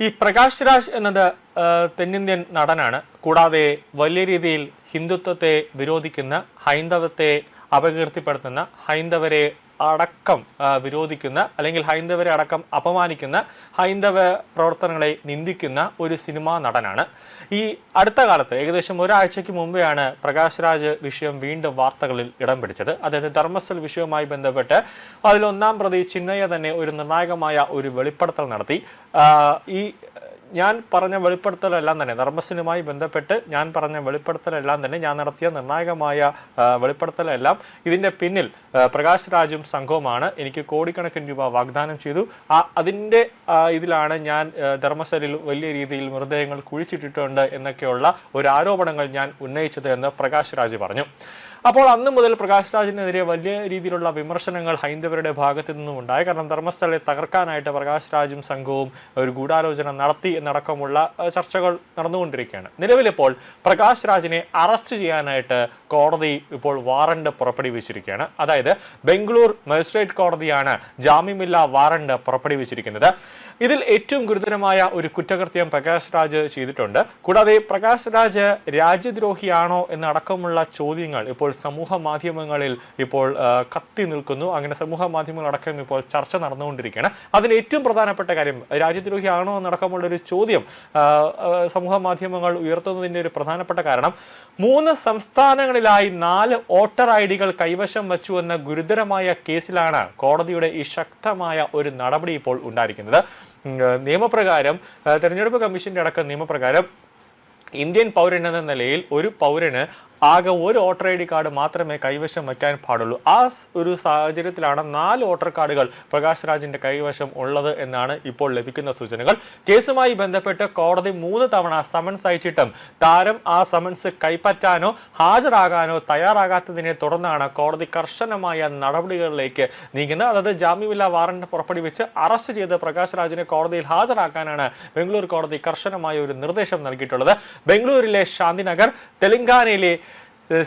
ഈ പ്രകാശ് രാജ് എന്നത് തെന്നിന്ത്യൻ നടനാണ്. കൂടാതെ വലിയ രീതിയിൽ ഹിന്ദുത്വത്തെ വിരോധിക്കുന്ന, ഹൈന്ദവത്തെ അപകീർത്തിപ്പെടുത്തുന്ന, ഹൈന്ദവരെ അടക്കം വിരോധിക്കുന്ന അല്ലെങ്കിൽ ഹൈന്ദവരെ അടക്കം അപമാനിക്കുന്ന, ഹൈന്ദവ പ്രവർത്തനങ്ങളെ നിന്ദിക്കുന്ന ഒരു സിനിമാ നടനാണ്. ഈ അടുത്ത കാലത്ത് ഏകദേശം ഒരാഴ്ചയ്ക്ക് മുമ്പെയാണ് പ്രകാശ് രാജ് വിഷയം വീണ്ടും വാർത്തകളിൽ ഇടം പിടിച്ചത്. അതായത് ധർമ്മസ്ഥൽ വിഷയവുമായി ബന്ധപ്പെട്ട് അതിൽ ഒന്നാം പ്രതി ചിന്നയ്യ തന്നെ ഒരു നിർണായകമായ ഒരു വെളിപ്പെടുത്തൽ നടത്തി. ഈ ഞാൻ പറഞ്ഞ വെളിപ്പെടുത്തലെല്ലാം തന്നെ ധർമ്മസ്ഥലുമായി ബന്ധപ്പെട്ട് ഞാൻ പറഞ്ഞ വെളിപ്പെടുത്തലെല്ലാം തന്നെ ഞാൻ നടത്തിയ നിർണായകമായ വെളിപ്പെടുത്തലെല്ലാം ഇതിന്റെ പിന്നിൽ പ്രകാശ് രാജും സംഘവുമാണ്. എനിക്ക് കോടിക്കണക്കിന് രൂപ വാഗ്ദാനം ചെയ്തു. അതിന്റെ ഇതിലാണ് ഞാൻ ധർമ്മസ്ഥലിൽ വലിയ രീതിയിൽ മൃതദേഹങ്ങൾ കുഴിച്ചിട്ടിട്ടുണ്ട് എന്നൊക്കെയുള്ള ഒരു ആരോപണങ്ങൾ ഞാൻ ഉന്നയിച്ചത് എന്ന് പ്രകാശ് രാജ് പറഞ്ഞു. അപ്പോൾ അന്ന് മുതൽ പ്രകാശ് രാജിനെതിരെ വലിയ രീതിയിലുള്ള വിമർശനങ്ങൾ ഹൈന്ദവരുടെ ഭാഗത്തു നിന്നും ഉണ്ടായി. കാരണം ധർമ്മസ്ഥലെ തകർക്കാനായിട്ട് പ്രകാശ് രാജും സംഘവും ഒരു ഗൂഢാലോചന നടത്തി എന്നടക്കമുള്ള ചർച്ചകൾ നടന്നുകൊണ്ടിരിക്കുകയാണ്. നിലവിലിപ്പോൾ പ്രകാശ് രാജിനെ അറസ്റ്റ് ചെയ്യാനായിട്ട് കോടതി ഇപ്പോൾ വാറണ്ട് പുറപ്പെടുവിച്ചിരിക്കുകയാണ്. അതായത് ബംഗളൂർ മജിസ്ട്രേറ്റ് കോടതിയാണ് ജാമ്യമില്ലാ വാറണ്ട് പുറപ്പെടുവിച്ചിരിക്കുന്നത്. ഇതിൽ ഏറ്റവും ഗുരുതരമായ ഒരു കുറ്റകൃത്യം പ്രകാശ് രാജ് ചെയ്തിട്ടുണ്ട്. കൂടാതെ പ്രകാശ് രാജ് രാജ്യദ്രോഹിയാണോ എന്നടക്കമുള്ള ചോദ്യങ്ങൾ ഇപ്പോൾ സമൂഹ മാധ്യമങ്ങളിൽ ഇപ്പോൾ കത്തി നിൽക്കുന്നു. അങ്ങനെ സമൂഹ മാധ്യമങ്ങളടക്കം ഇപ്പോൾ ചർച്ച നടന്നുകൊണ്ടിരിക്കുകയാണ്. അതിന് ഏറ്റവും പ്രധാനപ്പെട്ട കാര്യം രാജ്യദ്രോഹിയാണോ എന്നടക്കമുള്ള ഒരു ചോദ്യം സമൂഹ മാധ്യമങ്ങൾ ഉയർത്തുന്നതിന്റെ ഒരു പ്രധാനപ്പെട്ട കാരണം 3 സംസ്ഥാനങ്ങളിലായി 4 വോട്ടർ ഐഡികൾ കൈവശം വച്ചു എന്ന ഗുരുതരമായ കേസിലാണ് കോടതിയുടെ ഈ ശക്തമായ ഒരു നടപടി ഇപ്പോൾ ഉണ്ടായിരിക്കുന്നത്. നിയമപ്രകാരം തെരഞ്ഞെടുപ്പ് കമ്മീഷന്റെ അടക്കം നിയമപ്രകാരം ഇന്ത്യൻ പൗരൻ എന്ന നിലയിൽ ഒരു പൗരന് ആകെ ഒരു വോട്ടർ ഐ ഡി കാർഡ് മാത്രമേ കൈവശം വയ്ക്കാൻ പാടുള്ളൂ. ആ ഒരു സാഹചര്യത്തിലാണ് 4 വോട്ടർ കാർഡുകൾ പ്രകാശ് രാജിന്റെ കൈവശം ഉള്ളത് എന്നാണ് ഇപ്പോൾ ലഭിക്കുന്ന സൂചനകൾ. കേസുമായി ബന്ധപ്പെട്ട് കോടതി 3 തവണ സമൻസ് അയച്ചിട്ടും താരം ആ സമൻസ് കൈപ്പറ്റാനോ ഹാജരാകാനോ തയ്യാറാകാത്തതിനെ തുടർന്നാണ് കോടതി കർശനമായ നടപടികളിലേക്ക് നീങ്ങുന്നത്. അതായത് ജാമ്യമില്ലാ വാറണ്ട് പുറപ്പെടുവിച്ച് അറസ്റ്റ് ചെയ്ത് പ്രകാശ് രാജിനെ കോടതിയിൽ ഹാജരാക്കാനാണ് ബംഗളൂർ കോടതി കർശനമായ ഒരു നിർദ്ദേശം നൽകിയിട്ടുള്ളത്. ബംഗളൂരിലെ ശാന്തിനഗർ, തെലങ്കാനയിലെ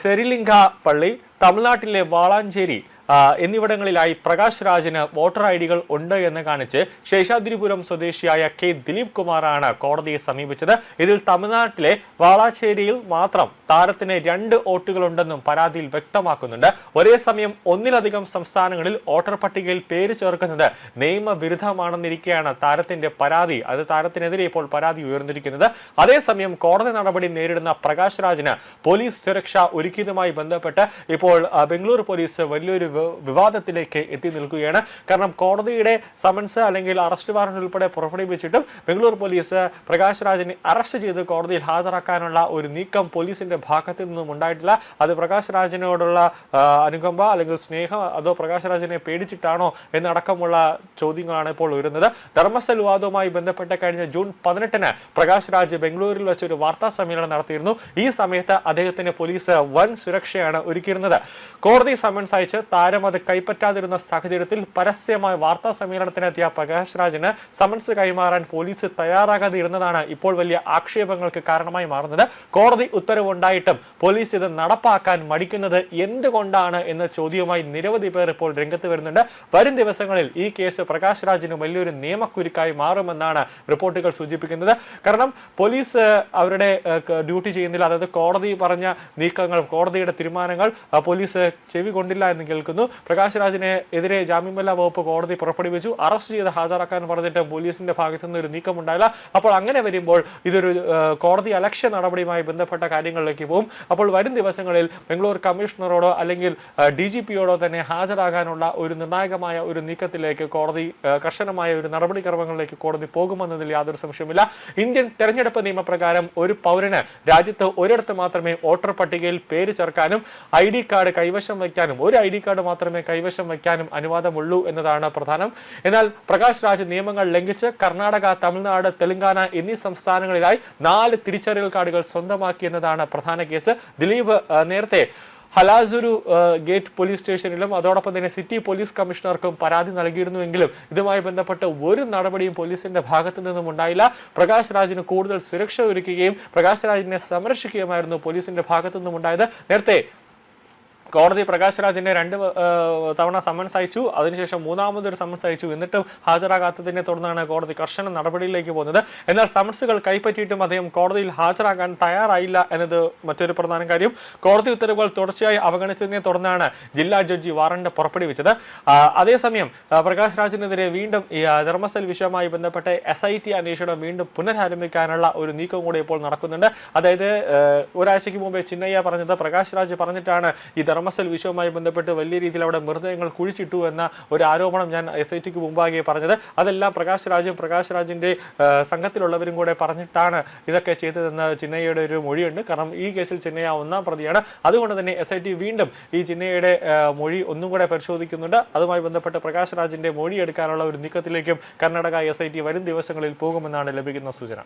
സെരിലിംഗ പള്ളി, തമിഴ്നാട്ടിലെ വാളാഞ്ചേരി എന്നിവിടങ്ങളിലായി പ്രകാശ് രാജിന് വോട്ടർ ഐ ഡികൾ ഉണ്ട് എന്ന് കാണിച്ച് ശേഷാദ്രിപുരം സ്വദേശിയായ കെ ദിലീപ് കുമാറാണ് കോടതിയെ സമീപിച്ചത്. ഇതിൽ തമിഴ്നാട്ടിലെ വാളാച്ചേരിയിൽ മാത്രം താരത്തിന് 2 വോട്ടുകളുണ്ടെന്നും പരാതിയിൽ വ്യക്തമാക്കുന്നുണ്ട്. ഒരേ സമയം ഒന്നിലധികം സംസ്ഥാനങ്ങളിൽ വോട്ടർ പട്ടികയിൽ പേര് ചേർക്കുന്നത് നിയമവിരുദ്ധമാണെന്നിരിക്കെയാണ് താരത്തിന്റെ പരാതി. അത് താരത്തിനെതിരെ ഇപ്പോൾ പരാതി ഉയർന്നിരിക്കുന്നത്. അതേസമയം കോടതി നടപടി നേരിടുന്ന പ്രകാശ് രാജിന് പോലീസ് സുരക്ഷ ഒരുക്കിയതുമായി ബന്ധപ്പെട്ട് ഇപ്പോൾ ബംഗളൂരു പോലീസ് വലിയൊരു വിവാദത്തിലേക്ക് എത്തി നിൽക്കുകയാണ്. കാരണം കോടതിയുടെ സമൻസ് അല്ലെങ്കിൽ അറസ്റ്റ് വാറന്റ് ഉൾപ്പെടെ പുറപ്പെടുവിച്ചിട്ടും ബംഗളൂർ പോലീസ് പ്രകാശ് രാജിനെ അറസ്റ്റ് ചെയ്ത് കോടതിയിൽ ഹാജരാക്കാനുള്ള ഒരു നീക്കം പോലീസിന്റെ ഭാഗത്തു നിന്നും ഉണ്ടായിട്ടില്ല. അത് പ്രകാശ് രാജിനോടുള്ള അനുകമ്പ അല്ലെങ്കിൽ സ്നേഹം, അതോ പ്രകാശ് രാജിനെ പേടിച്ചിട്ടാണോ എന്നടക്കമുള്ള ചോദ്യങ്ങളാണ് ഇപ്പോൾ ഉയരുന്നത്. ധർമ്മസ്ഥൽ വിവാദവുമായി ബന്ധപ്പെട്ട് കഴിഞ്ഞ ജൂൺ 18-ന് പ്രകാശ് രാജ് ബംഗളൂരിൽ വെച്ചൊരു വാർത്താ സമ്മേളനം നടത്തിയിരുന്നു. ഈ സമയത്ത് അദ്ദേഹത്തിന് പോലീസ് വൻ സുരക്ഷയാണ് ഒരുക്കിയിരുന്നത്. കോടതി സമൻസ് അയച്ച് താരം അത് കൈപ്പറ്റാതിരുന്ന സാഹചര്യത്തിൽ പരസ്യമായ വാർത്താ സമ്മേളനത്തിനെത്തിയ പ്രകാശ് രാജിന് സമൻസ് കൈമാറാൻ പോലീസ് തയ്യാറാകാതെ ഇരുന്നതാണ് ഇപ്പോൾ വലിയ ആക്ഷേപങ്ങൾക്ക് കാരണമായി മാറുന്നത്. കോടതി ഉത്തരവുണ്ടായിട്ടും പോലീസ് ഇത് നടപ്പാക്കാൻ മടിക്കുന്നത് എന്തുകൊണ്ടാണ് എന്ന ചോദ്യവുമായി നിരവധി പേർ ഇപ്പോൾ രംഗത്ത് വരുന്നുണ്ട്. വരും ദിവസങ്ങളിൽ ഈ കേസ് പ്രകാശ് രാജിന് വലിയൊരു നിയമക്കുരുക്കായി മാറുമെന്നാണ് റിപ്പോർട്ടുകൾ സൂചിപ്പിക്കുന്നത്. കാരണം പോലീസ് അവരുടെ ഡ്യൂട്ടി ചെയ്യുന്നില്ല. അതായത് കോടതി പറഞ്ഞ നീക്കങ്ങൾ, കോടതിയുടെ തീരുമാനങ്ങൾ പോലീസ് ചെവി കൊണ്ടില്ല എന്ന് കേൾക്കുന്നു. പ്രകാശ് രാജിനെ എതിരെ ജാമ്യമില്ലാ വകുപ്പ് കോടതി പുറപ്പെടുവിച്ചു. അറസ്റ്റ് ചെയ്ത് ഹാജരാക്കാൻ പറഞ്ഞിട്ട് പോലീസിന്റെ ഭാഗത്തു നിന്ന് ഒരു നീക്കം ഉണ്ടായില്ല. അപ്പോൾ അങ്ങനെ വരുമ്പോൾ ഇതൊരു കോടതി അലക്ഷ്യ നടപടിയുമായി ബന്ധപ്പെട്ട കാര്യങ്ങളിലേക്ക് പോകും. അപ്പോൾ വരും ദിവസങ്ങളിൽ ബംഗളൂർ കമ്മീഷണറോടോ അല്ലെങ്കിൽ DGPയോടോ തന്നെ ഹാജരാകാനുള്ള ഒരു നിർണായകമായ ഒരു നീക്കത്തിലേക്ക് കോടതി, കർശനമായ ഒരു നടപടിക്രമങ്ങളിലേക്ക് കോടതി പോകുമെന്നതിൽ യാതൊരു സംശയമില്ല. ഇന്ത്യൻ തെരഞ്ഞെടുപ്പ് നിയമപ്രകാരം ഒരു പൗരന് രാജ്യത്ത് ഒരിടത്ത് മാത്രമേ വോട്ടർ പട്ടികയിൽ പേര് ചേർക്കാനും ID കാർഡ് കൈവശം വയ്ക്കാനും, ഒരു ID കാർഡ് മാത്രമേ കൈവശം വയ്ക്കാനും അനുവാദമുള്ളൂ എന്നതാണ് പ്രധാനം. എന്നാൽ പ്രകാശ് രാജ് നിയമങ്ങൾ ലംഘിച്ച് കർണാടക, തമിഴ്നാട്, തെലങ്കാന എന്നീ സംസ്ഥാനങ്ങളിലായി 4 തിരിച്ചറിയൽ കാർഡുകൾ സ്വന്തമാക്കി എന്നതാണ് പ്രധാന കേസ്. ദിലീപ് നേരത്തെ ഹലാസുരു ഗേറ്റ് പോലീസ് സ്റ്റേഷനിലും അതോടൊപ്പം തന്നെ സിറ്റി പോലീസ് കമ്മീഷണർക്കും പരാതി നൽകിയിരുന്നുവെങ്കിലും ഇതുമായി ബന്ധപ്പെട്ട് ഒരു നടപടിയും പോലീസിന്റെ ഭാഗത്തു നിന്നും ഉണ്ടായില്ല. പ്രകാശ് രാജിന് കൂടുതൽ സുരക്ഷ ഒരുക്കുകയും പ്രകാശ് രാജിനെ സംരക്ഷിക്കുകയുമായിരുന്നു പോലീസിന്റെ ഭാഗത്തു നിന്നും ഉണ്ടായത്. നേരത്തെ കോടതി പ്രകാശ് രാജിന്റെ 2 തവണ സമൻസ് അയച്ചു. അതിനുശേഷം മൂന്നാമതൊരു സമൻസ് അയച്ചു. എന്നിട്ടും ഹാജരാകാത്തതിനെ തുടർന്നാണ് കോടതി കർശന നടപടിയിലേക്ക് പോകുന്നത്. എന്നാൽ സമൻസുകൾ കൈപ്പറ്റിയിട്ടും അദ്ദേഹം കോടതിയിൽ ഹാജരാകാൻ തയ്യാറായില്ല എന്നത് മറ്റൊരു പ്രധാന കാര്യം. കോടതി ഉത്തരവുകൾ തുടർച്ചയായി അവഗണിച്ചതിനെ തുടർന്നാണ് ജില്ലാ ജഡ്ജി വാറന്റ് പുറപ്പെടുവിച്ചത്. അതേസമയം പ്രകാശ് രാജിനെതിരെ വീണ്ടും ഈ ധർമ്മസ്ഥൽ വിഷയവുമായി ബന്ധപ്പെട്ട SIT അന്വേഷണം വീണ്ടും പുനരാരംഭിക്കാനുള്ള ഒരു നീക്കം കൂടി ഇപ്പോൾ നടക്കുന്നുണ്ട്. അതായത് ഒരാഴ്ചയ്ക്ക് മുമ്പേ ചിന്നയ്യ പറഞ്ഞത് പ്രകാശ് രാജ് പറഞ്ഞിട്ടാണ് ഈ ധർമ്മസ്ഥൽ വിഷയവുമായി ബന്ധപ്പെട്ട് വലിയ രീതിയിൽ അവിടെ മൃതദേഹങ്ങൾ കുഴിച്ചിട്ടു എന്ന ഒരു ആരോപണം ഞാൻ SITക്ക് മുമ്പാകെ പറഞ്ഞത്. അതെല്ലാം പ്രകാശ് രാജിന്റെ സംഘത്തിലുള്ളവരും കൂടെ പറഞ്ഞിട്ടാണ് ഇതൊക്കെ ചെയ്തതെന്ന് ചിന്നയ്യയുടെ ഒരു മൊഴിയുണ്ട്. കാരണം ഈ കേസിൽ ചിന്നയ്യ 1ാം പ്രതിയാണ്. അതുകൊണ്ട് തന്നെ SIT വീണ്ടും ഈ ചിന്നയ്യയുടെ മൊഴി ഒന്നും കൂടെ പരിശോധിക്കുന്നുണ്ട്. അതുമായി ബന്ധപ്പെട്ട് പ്രകാശ് രാജിന്റെ മൊഴി എടുക്കാനുള്ള ഒരു നീക്കത്തിലേക്കും കർണാടക SIT വരും ദിവസങ്ങളിൽ പോകുമെന്നാണ് ലഭിക്കുന്ന സൂചന.